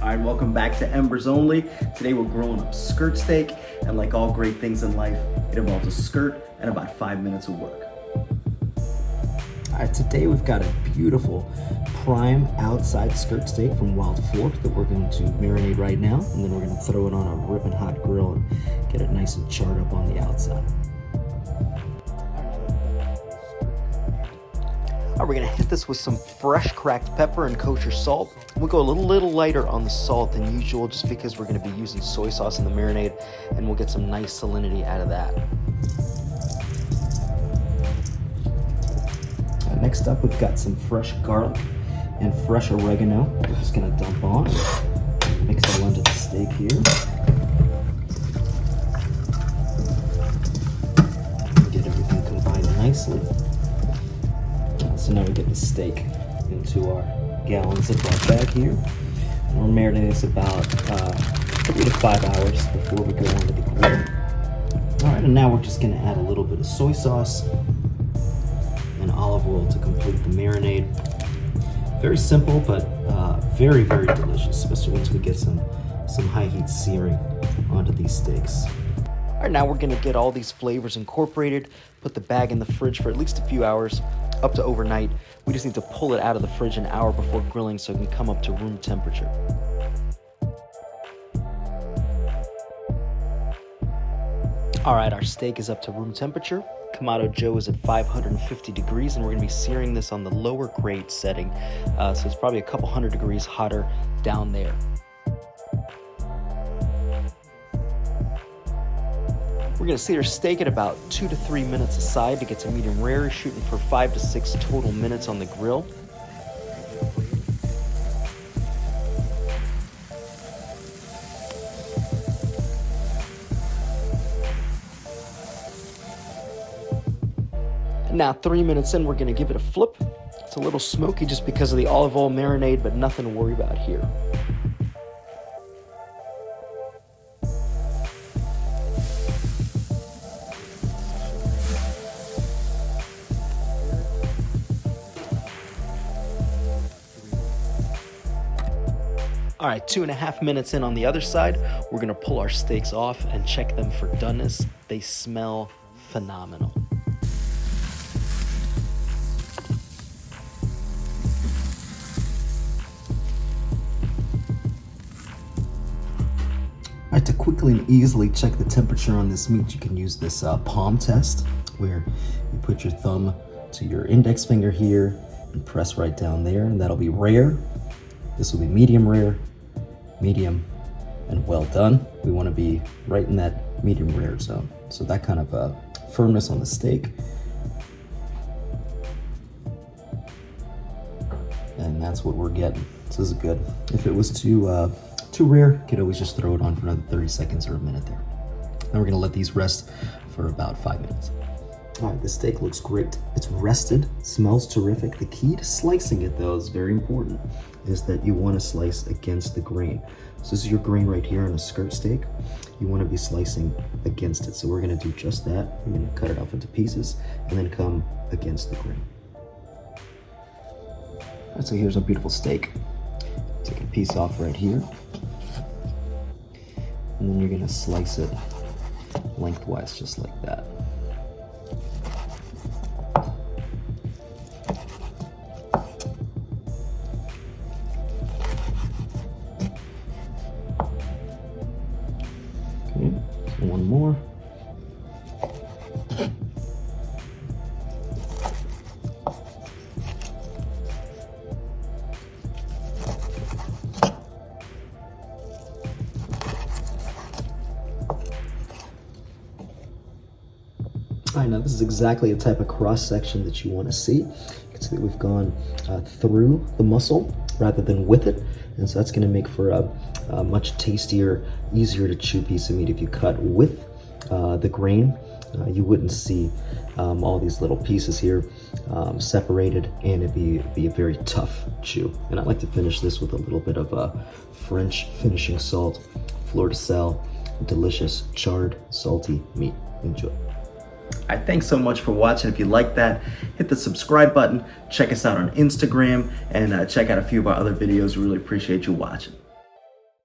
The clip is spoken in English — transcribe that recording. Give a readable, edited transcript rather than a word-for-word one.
All right, welcome back to Embers Only. Today we're grilling up skirt steak, and like all great things in life, it involves a skirt and about 5 minutes of work. All right, today we've got a beautiful prime outside skirt steak from Wild Fork that we're going to marinate right now, and then we're going to throw it on a ripping hot grill and get it nice and charred up on the outside. All right, we're gonna hit this with some fresh cracked pepper and kosher salt. We'll go a little lighter on the salt than usual just because we're gonna be using soy sauce in the marinade, and we'll get some nice salinity out of that. Next up, we've got some fresh garlic and fresh oregano. We're just gonna dump on, mix it onto the steak here. Get everything combined nicely. So now we get the steak into our gallon Ziploc bag here. And we're marinating this about 3 to 5 hours before we go onto the grill. All right, and now we're just gonna add a little bit of soy sauce and olive oil to complete the marinade. Very simple, but very, very delicious, especially once we get some high heat searing onto these steaks. All right, now we're gonna get all these flavors incorporated, put the bag in the fridge for at least a few hours, up to overnight. We just need to pull it out of the fridge an hour before grilling so it can come up to room temperature. All right, our steak is up to room temperature. Kamado Joe is at 550 degrees, and we're gonna be searing this on the lower grade setting. So it's probably a couple hundred degrees hotter down there. We're gonna sear steak at about 2 to 3 minutes aside to get to medium rare, shooting for 5 to 6 total minutes on the grill. And now 3 minutes in, we're gonna give it a flip. It's a little smoky just because of the olive oil marinade, but nothing to worry about here. All right, 2.5 minutes in on the other side, we're gonna pull our steaks off and check them for doneness. They smell phenomenal. All right, to quickly and easily check the temperature on this meat, you can use this palm test, where you put your thumb to your index finger here and press right down there, and that'll be rare. This will be medium rare, medium, and well done. We want to be right in that medium rare zone. So that kind of firmness on the steak. And that's what we're getting. So this is good. If it was too rare, you could always just throw it on for another 30 seconds or a minute there. Then we're gonna let these rest for about 5 minutes. All right, the steak looks great. It's rested, smells terrific. The key to slicing it, though, is very important, is that you want to slice against the grain. So this is your grain right here on a skirt steak. You want to be slicing against it. So we're going to do just that. We're going to cut it off into pieces and then come against the grain. All right, so here's our beautiful steak. Take a piece off right here. And then you're going to slice it lengthwise, just like that. Okay, so one more. All right, now this is exactly the type of cross section that you want to see. You can see that we've gone through the muscle rather than with it, and so that's going to make for a much tastier, easier to chew piece of meat. If you cut with the grain, you wouldn't see all these little pieces here separated, and it'd be a very tough chew. And I like to finish this with a little bit of French finishing salt, fleur de sel, delicious charred salty meat. Enjoy. All right, thanks so much for watching. If you like that, hit the subscribe button, check us out on Instagram, and check out a few of our other videos. We really appreciate you watching.